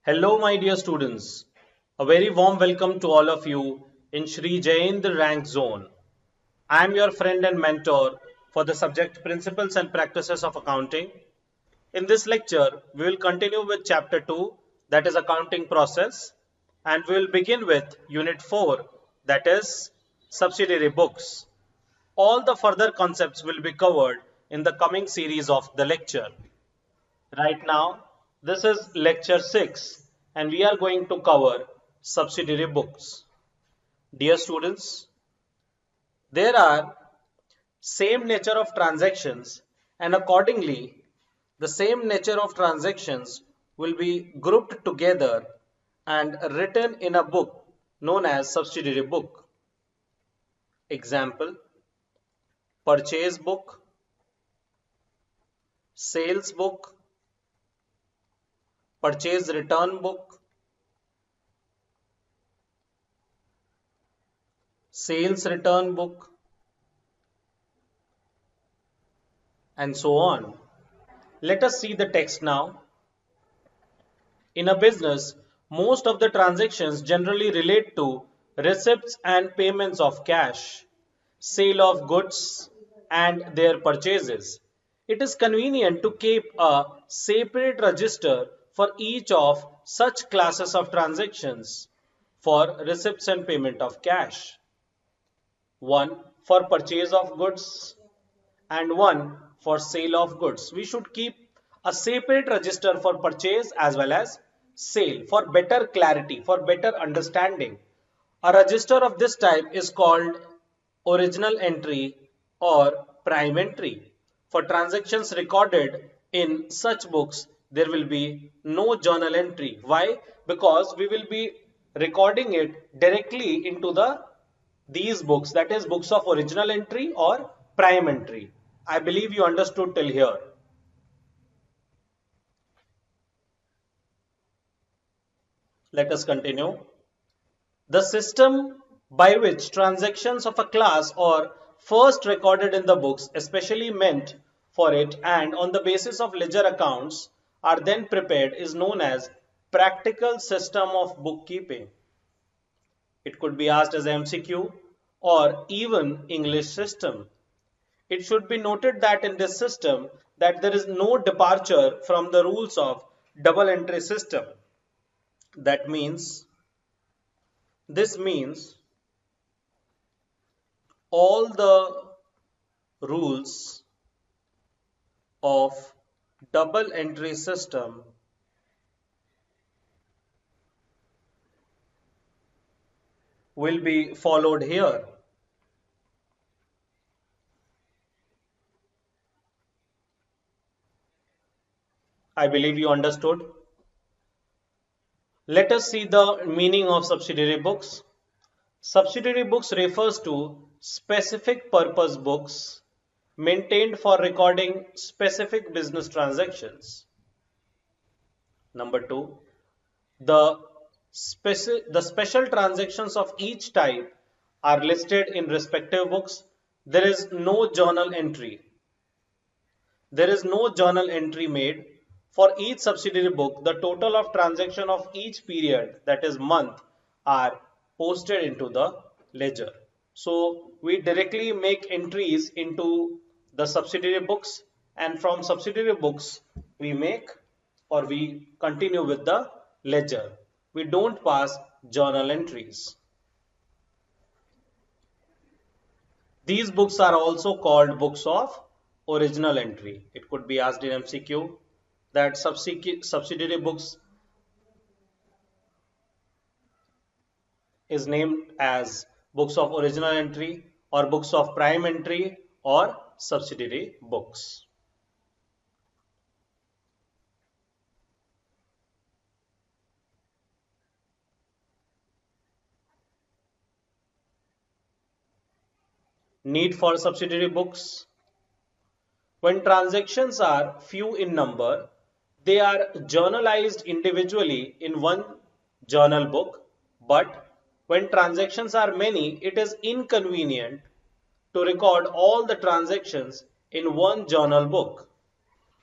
Hello, my dear students. A very warm welcome to all of you in Shri Jayendra Rank Zone. I am your friend and mentor for the subject Principles and Practices of Accounting. In this lecture, we will continue with Chapter 2, that is Accounting Process, and we will begin with Unit 4, that is Subsidiary Books. All the further concepts will be covered in the coming series of the lecture. Right now, this is lecture 6 and we are going to cover subsidiary books. Dear students, there are same nature of transactions and accordingly the same nature of transactions will be grouped together and written in a book known as subsidiary book. Example, purchase book, sales book, purchase return book, sales return book, and so on. Let us see the text now. In a business, most of the transactions generally relate to receipts and payments of cash, sale of goods, and their purchases. It is convenient to keep a separate register for each of such classes of transactions for receipts and payment of cash. One for purchase of goods and one for sale of goods. We should keep a separate register for purchase as well as sale for better clarity, for better understanding. A register of this type is called original entry or prime entry. For transactions recorded in such books, there will be no journal entry. Why? Because we will be recording it directly into these books, that is books of original entry or prime entry. I believe you understood till here. Let us continue. The system by which transactions of a class are first recorded in the books, especially meant for it and on the basis of ledger accounts, are then prepared is known as practical system of bookkeeping. It could be asked as MCQ or even English system. It should be noted that in this system that there is no departure from the rules of double entry system. That means, this means all the rules of double entry system will be followed here. I believe you understood. Let us see the meaning of subsidiary books. Subsidiary books refers to specific purpose books maintained for recording specific business transactions. Number 2, the special transactions of each type are listed in respective books. There is no journal entry. There is no journal entry made. For each subsidiary book, the total of transaction of each period, that is month, are posted into the ledger. So we directly make entries into the subsidiary books, and from subsidiary books we make or we continue with the ledger. We don't pass journal entries. These books are also called books of original entry. It could be asked in MCQ that subsidiary books is named as books of original entry or books of prime entry or subsidiary books. Need for subsidiary books. When transactions are few in number, they are journalized individually in one journal book, but when transactions are many, it is inconvenient to record all the transactions in one journal book.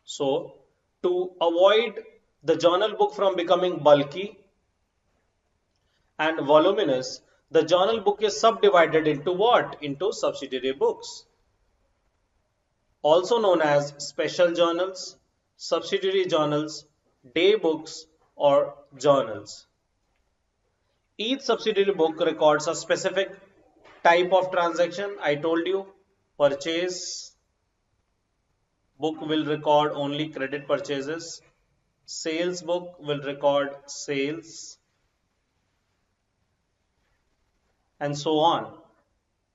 So, to avoid the journal book from becoming bulky and voluminous. The journal book is subdivided into what? Into subsidiary books, also known as special journals, subsidiary journals, day books, or journals. Each subsidiary book records a specific type of transaction. I told you, purchase book will record only credit purchases, sales book will record sales, and so on.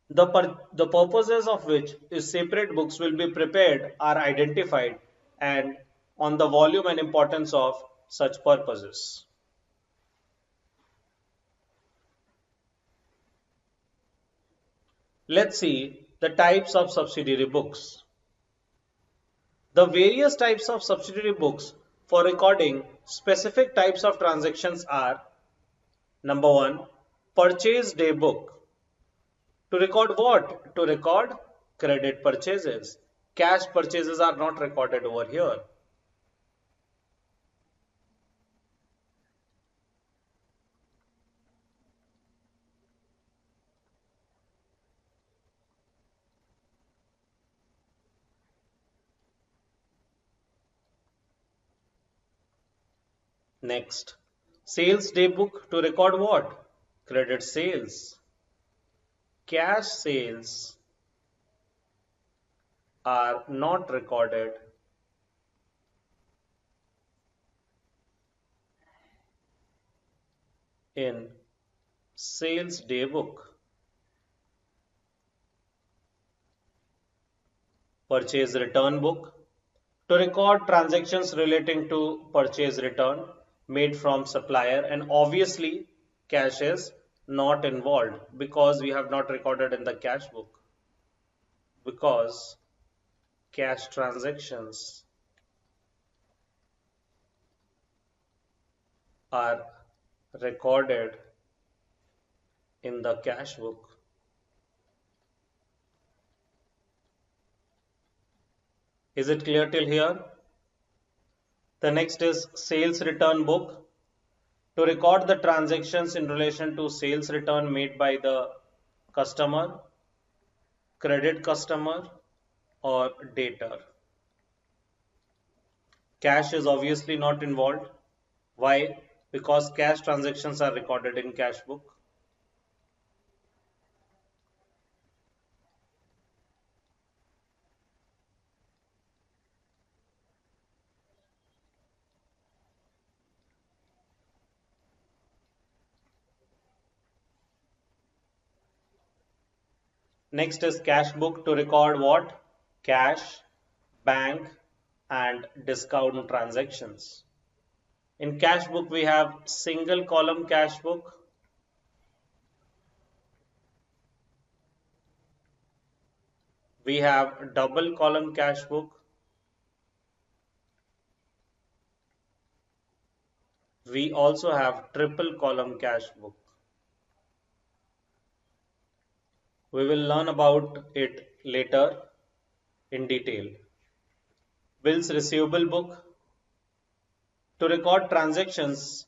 The purposes of which is separate books will be prepared are identified and on the volume and importance of such purposes. Let's see the types of subsidiary books. The various types of subsidiary books for recording specific types of transactions are: number one, purchase day book. To record what? To record credit purchases. Cash purchases are not recorded over here. Next, sales day book to record what? Credit sales. Cash sales are not recorded in sales day book. Purchase return book to record transactions relating to purchase return made from supplier, and obviously cash is not involved because we have not recorded in the cash book, because cash transactions are recorded in the cash book. Is it clear till here? The next is sales return book to record the transactions in relation to sales return made by the customer, credit customer, or debtor. Cash is obviously not involved. Why? Because cash transactions are recorded in cash book. Next is cash book to record what? Cash, bank, and discount transactions. In cash book we have single column cash book, we have double column cash book, we also have triple column cash book. We will learn about it later in detail. Bills receivable book to record transactions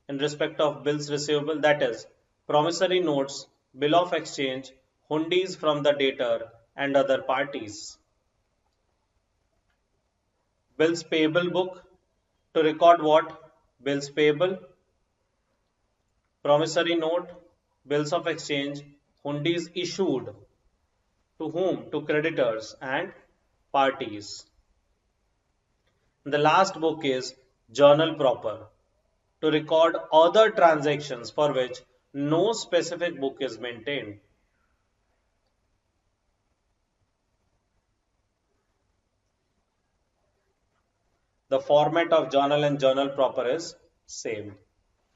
in respect of bills receivable, that is promissory notes, bill of exchange, hundis from the debtor and other parties. Bills payable book to record what? Bills payable, promissory note, bills of exchange, hundis issued to whom? To creditors and parties. The last book is journal proper to record other transactions for which no specific book is maintained. The format of journal and journal proper is same,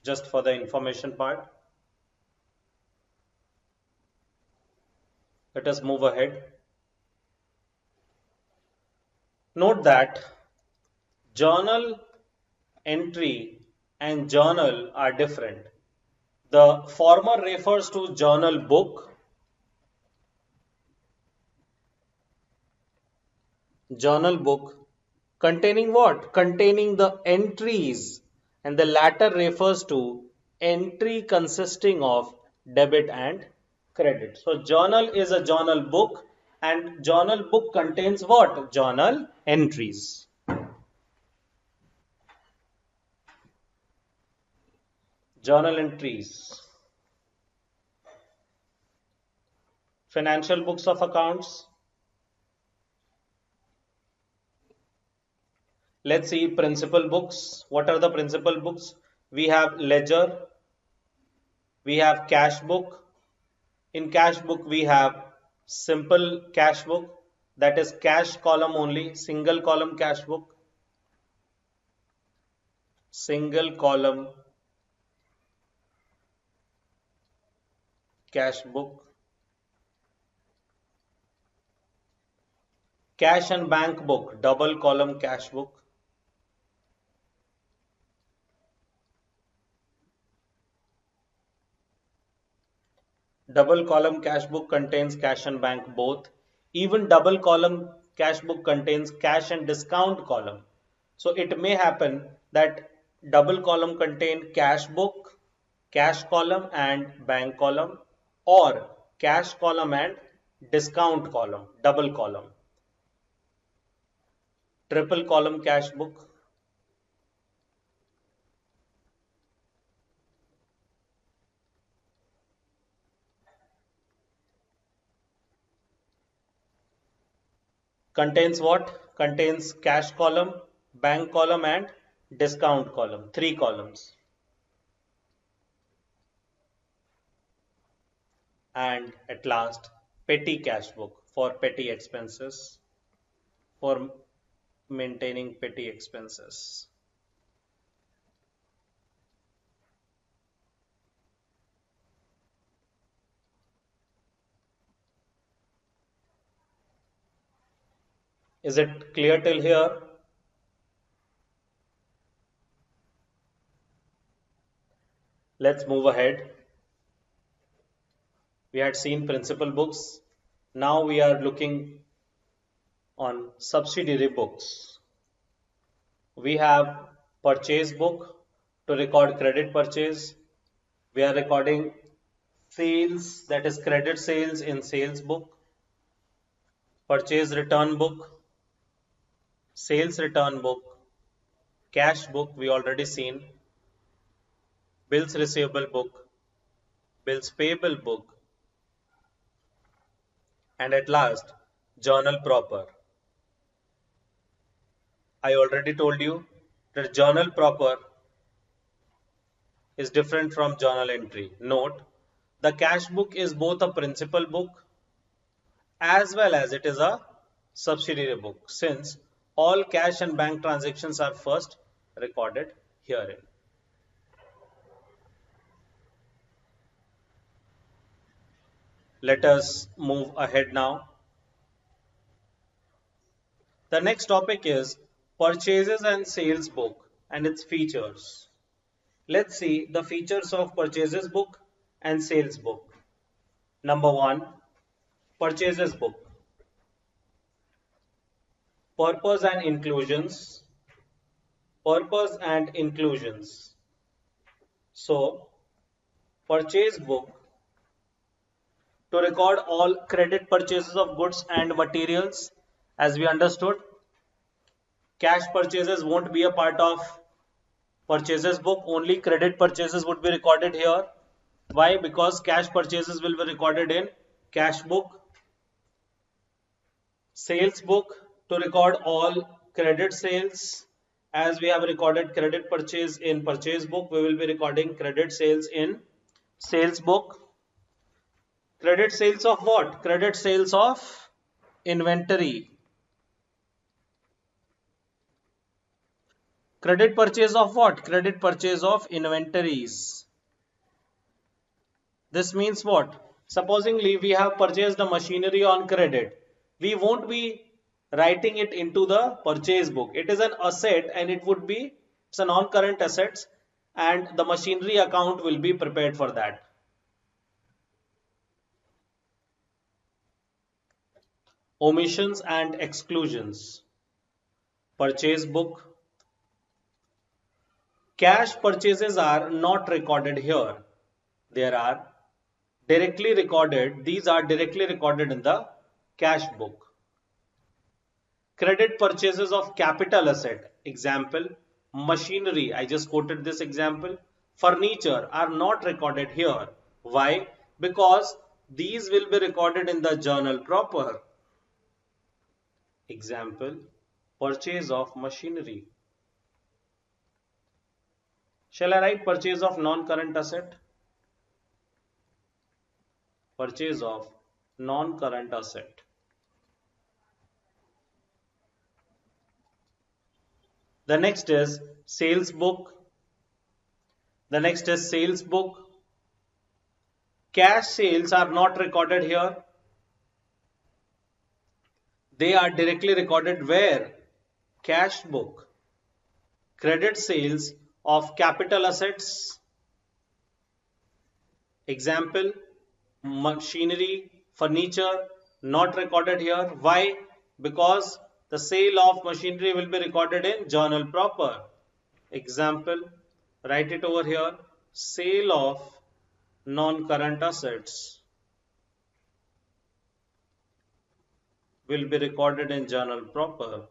just for the information part. Let us move ahead. Note that journal entry and journal are different. The former refers to journal book, Containing what? Containing the entries, and the latter refers to entry consisting of debit and credit. So journal is a journal book, and journal book contains what? Journal entries. Journal entries. Financial books of accounts. Let's see principal books. What are the principal books? We have ledger, we have cash book. In cash book, we have simple cash book, that is cash column only, single column cash book, single column cash book. Cash and bank book, double column cash book. Double column cash book contains cash and bank both. Even double column cash book contains cash and discount column. So it may happen that double column contain cash book, cash column and bank column, or cash column and discount column, double column. Triple column cash book. Contains what? Contains cash column, bank column and discount column. Three columns. And at last, petty cash book for petty expenses, for maintaining petty expenses. Is it clear till here? Let's move ahead. We had seen principal books. Now we are looking on subsidiary books. We have purchase book to record credit purchase. We are recording sales, that is credit sales in sales book. Purchase return book, sales return book, cash book we already seen, bills receivable book, bills payable book, and at last journal proper. I already told you that journal proper is different from journal entry. Note, the cash book is both a principal book as well as it is a subsidiary book, since all cash and bank transactions are first recorded herein. Let us move ahead now. The next topic is purchases and sales book and its features. Let's see the features of purchases book and sales book. Number one, purchases book. Purpose and inclusions. Purpose and inclusions. So, purchase book to record all credit purchases of goods and materials. As we understood, cash purchases won't be a part of purchases book, only credit purchases would be recorded here. Why? Because cash purchases will be recorded in cash book. Sales book to record all credit sales. As we have recorded credit purchase in purchase book, we will be recording credit sales in sales book. Credit sales of what? Credit sales of inventory. Credit purchase of what? Credit purchase of inventories. This means what? Supposingly we have purchased the machinery on credit. We won't be writing it into the purchase book. It is an asset and it's a non-current assets, and the machinery account will be prepared for that. Omissions and exclusions. Purchase book. Cash purchases are not recorded here. These are directly recorded in the cash book. Credit purchases of capital asset. Example, machinery. I just quoted this example. Furniture are not recorded here. Why? Because these will be recorded in the journal proper. Example, purchase of machinery. Shall I write purchase of non-current asset? Purchase of non-current asset. The next is sales book. Cash sales are not recorded here. They are directly recorded where? Cash book. Credit sales of capital assets. Example, machinery, furniture, not recorded here. Why? Because the sale of machinery will be recorded in journal proper. Example, write it over here. Sale of non-current assets will be recorded in journal proper.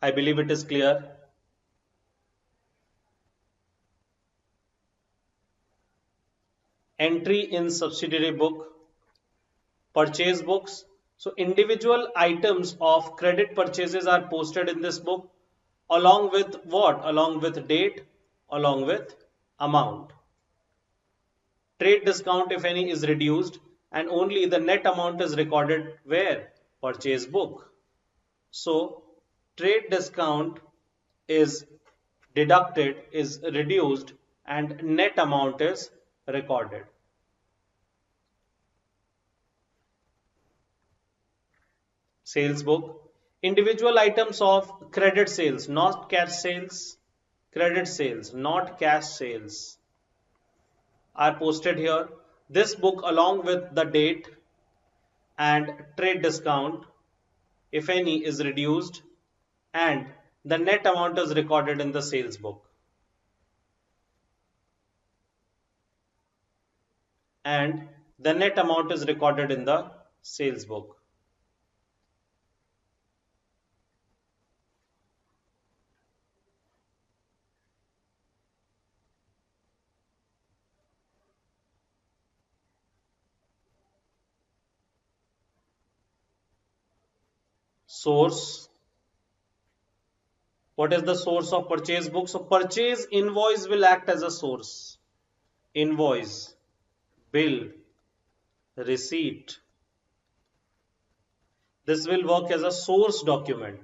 I believe it is clear. Entry in subsidiary book. Purchase books. So individual items of credit purchases are posted in this book along with what? Along with date, along with amount. Trade discount, if any, is reduced and only the net amount is recorded where? Purchase book. So trade discount is deducted, is reduced, and net amount is recorded. Sales book. Individual items of credit sales, not cash sales. Credit sales, not cash sales, are posted here. This book along with the date and trade discount, if any, is reduced and the net amount is recorded in the sales book. And the net amount is recorded in the sales book. Source. What is the source of purchase book? So purchase invoice will act as a source. Invoice, bill, receipt. This will work as a source document.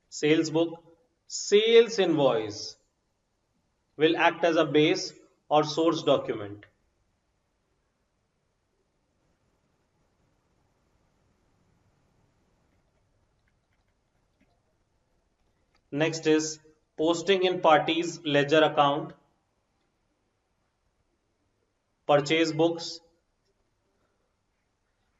Sales book, sales invoice will act as a base or source document. Next is posting in parties ledger account. Purchase books.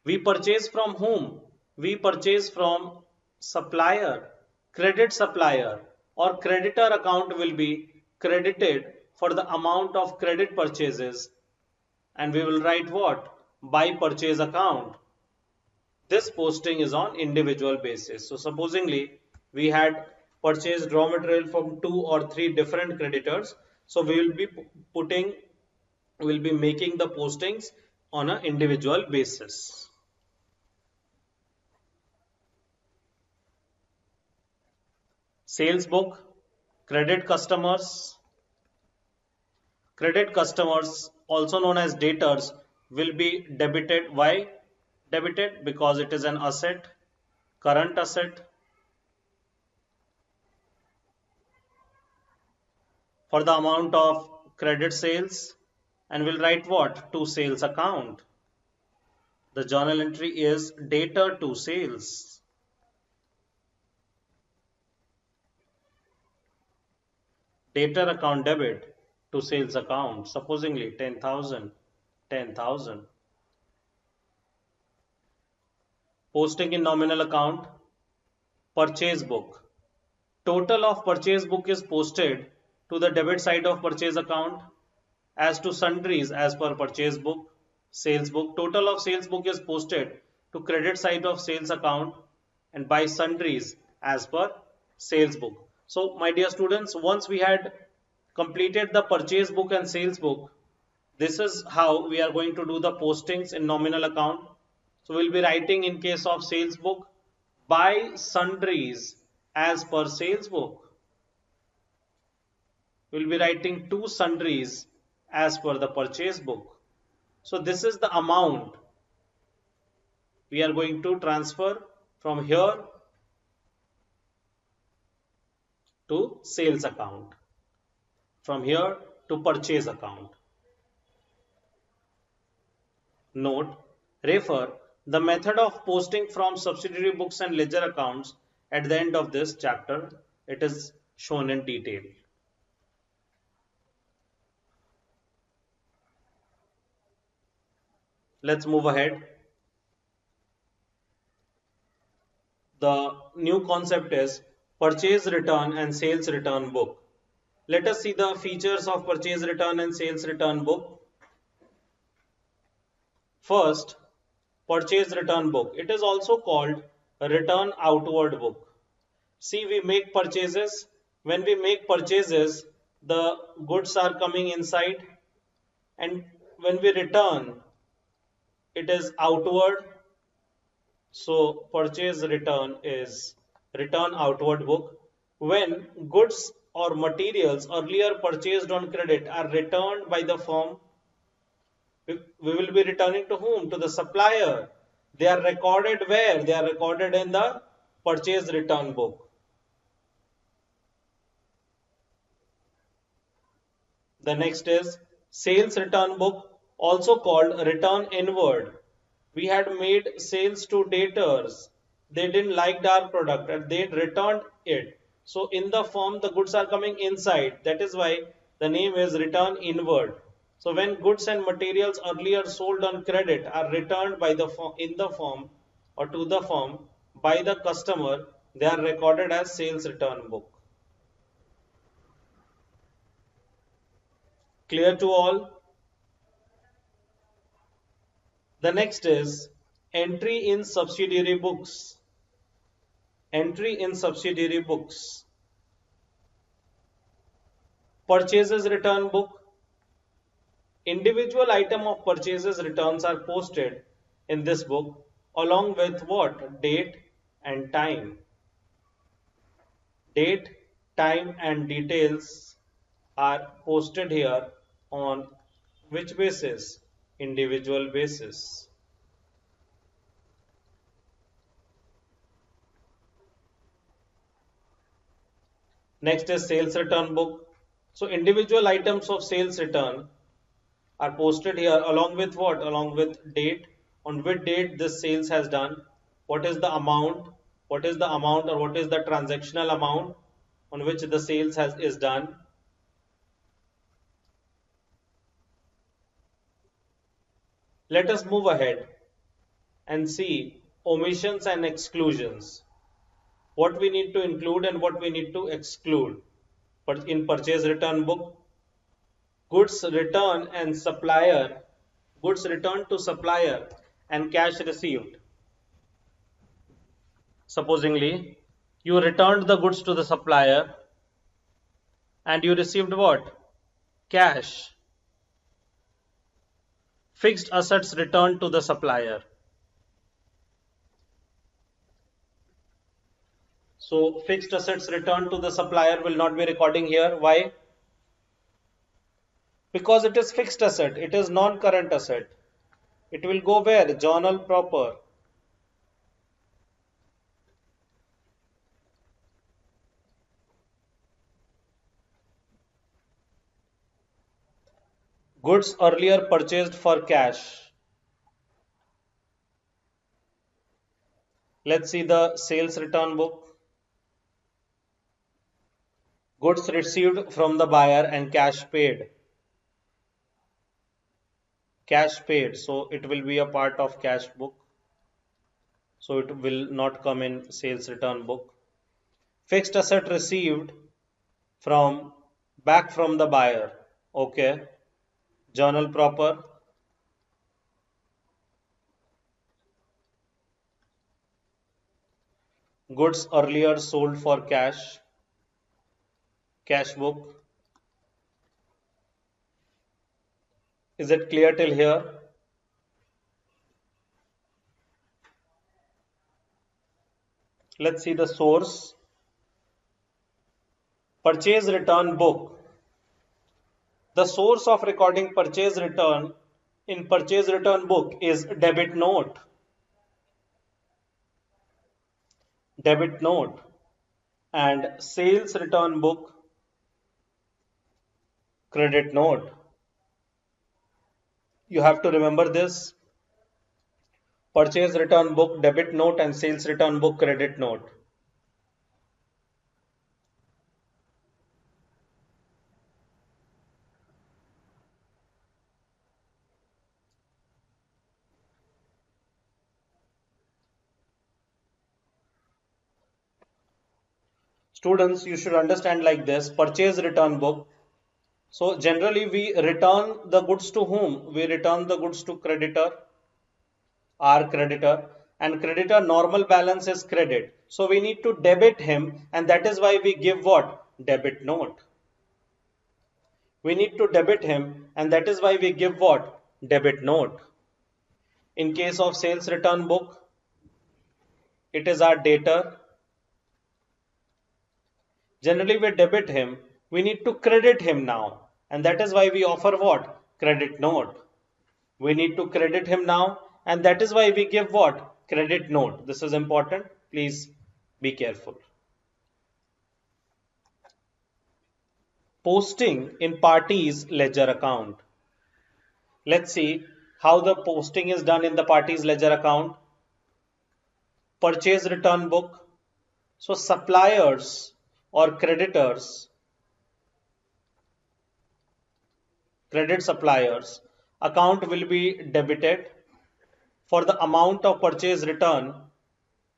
We purchase from whom? We purchase from supplier, credit supplier, or creditor account will be credited for the amount of credit purchases, and we will write what? By purchase account. This posting is on individual basis. So supposingly we had purchased raw material from 2 or 3 different creditors. So we will be making the postings on an individual basis. Sales book, credit customers. Credit customers, also known as debtors, will be debited. Why debited? Because it is an asset, current asset. For the amount of credit sales, and we'll write what? To sales account. The journal entry is data to sales. Data account debit to sales account. Supposingly 10,000, 10,000. Posting in nominal account. Purchase book. Total of purchase book is posted to the debit side of purchase account. As to sundries as per purchase book. Sales book. Total of sales book is posted to credit side of sales account, and by sundries as per sales book. So my dear students, once we had completed the purchase book and sales book, this is how we are going to do the postings in nominal account. So we'll be writing in case of sales book, by sundries as per sales book. We'll be writing to sundries as per the purchase book. So this is the amount we are going to transfer from here to sales account, from here to purchase account. Note, refer the method of posting from subsidiary books and ledger accounts at the end of this chapter. It is shown in detail. Let's move ahead. The new concept is purchase return and sales return book. Let us see the features of purchase return and sales return book. First, purchase return book. It is also called a return outward book. See, we make purchases. When we make purchases, the goods are coming inside, and when we return, it is outward. So purchase return is return outward book. When goods or materials earlier purchased on credit are returned by the firm, we will be returning to whom? To the supplier. They are recorded where? They are recorded in the purchase return book. The next is sales return book, also called return inward. We had made sales to debtors. They didn't like our product and they returned it. So in the firm, the goods are coming inside. That is why the name is return inward. So when goods and materials earlier sold on credit are returned by the firm, in the firm or to the firm by the customer, they are recorded as sales return book. Clear to all? The next is entry in subsidiary books. Entry in subsidiary books. Purchases return book. Individual item of purchases returns are posted in this book along with what? Date and time. Date, time and details are posted here on which basis? Individual basis. Next is sales return book. So individual items of sales return are posted here along with what? Along with date, on which date this sales has done, what is the amount, what is the amount or what is the transactional amount on which the sales is done. Let us move ahead and see omissions and exclusions. What we need to include and what we need to exclude. But in purchase return book, goods return and supplier, goods returned to supplier and cash received. Supposingly, you returned the goods to the supplier and you received what? Cash. Fixed assets returned to the supplier. So fixed assets returned to the supplier will not be recording here. Why? Because it is fixed asset. It is non-current asset. It will go where? Journal proper. Goods earlier purchased for cash. Let's see the sales return book. Goods received from the buyer and cash paid. Cash paid, so it will be a part of cash book. So it will not come in sales return book. Fixed asset received from back from the buyer. Okay. Journal proper. Goods earlier sold for cash. Cash book. Is it clear till here? Let's see the source. Purchase return book. The source of recording purchase return in purchase return book is debit note. Debit note. And sales return book, credit note. You have to remember this. Purchase return book, debit note, and sales return book, credit note. Students, you should understand like this. Purchase return book. So generally we return the goods to whom? We return the goods to creditor, our creditor, and creditor normal balance is credit. So we need to debit him, and that is why we give what? Debit note. We need to debit him, and that is why we give what? Debit note. In case of sales return book, it is our debtor. Generally we debit him, we need to credit him now, and that is why we offer what? Credit note. We need to credit him now, and that is why we give what? Credit note. This is important. Please be careful. Posting in party's ledger account. Let's see how the posting is done in the party's ledger account. Purchase return book. So suppliers or creditors, credit suppliers account will be debited for the amount of purchase return,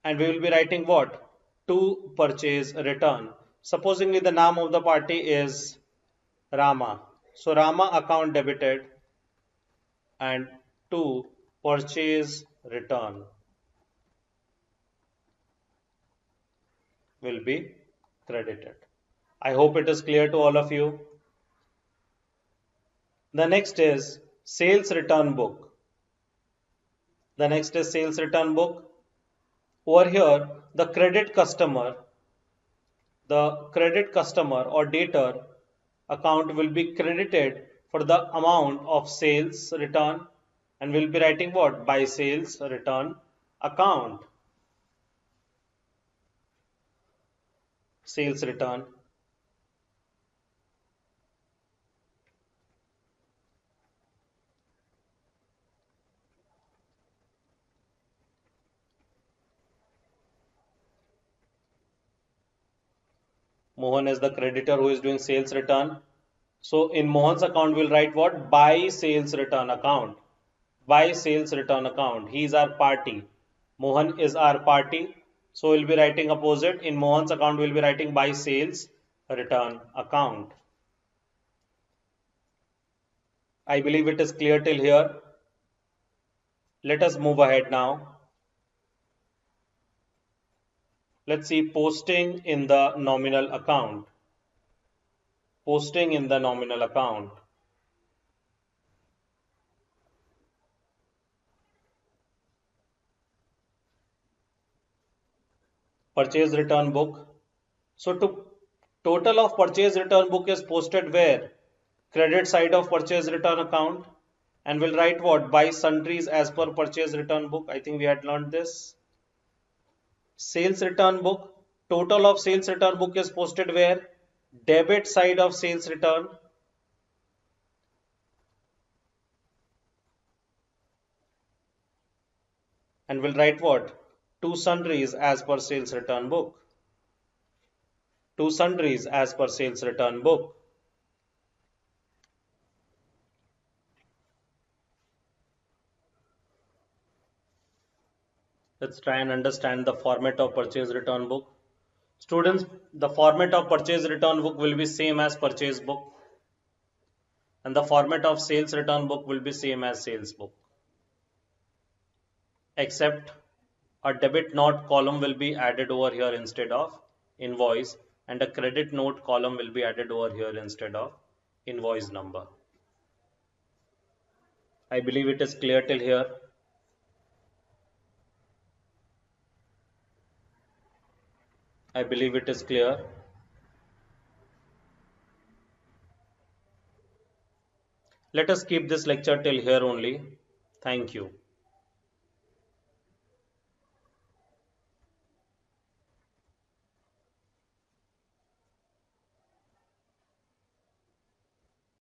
and we will be writing what? To purchase return. Supposingly the name of the party is Rama. So Rama account debited and to purchase return will be credited. I hope it is clear to all of you. The next is sales return book. The next is sales return book. Over here, the credit customer or debtor account will be credited for the amount of sales return, and we'll be writing what? By sales return account. Sales return. Mohan is the creditor who is doing sales return. So in Mohan's account, we'll write what? By sales return account. By sales return account. He is our party. Mohan is our party. So we'll be writing opposite. In Mohan's account, we'll be writing by sales return account. I believe it is clear till here. Let us move ahead now. Let's see posting in the nominal account. Posting in the nominal account. Purchase return book. So to total of purchase return book is posted where? Credit side of purchase return account, and we'll write what? By sundries as per purchase return book. I think we had learned this. Sales return book. Total of sales return book is posted where? Debit side of sales return. And we'll write what? to sundries as per sales return book. To sundries as per sales return book. Let's try and understand the format of purchase return book. Students, the format of purchase return book will be same as purchase book, and the format of sales return book will be same as sales book, except a debit note column will be added over here instead of invoice, and a credit note column will be added over here instead of invoice number. I believe it is clear till here. I believe it is clear. Let us keep this lecture till here only. Thank you.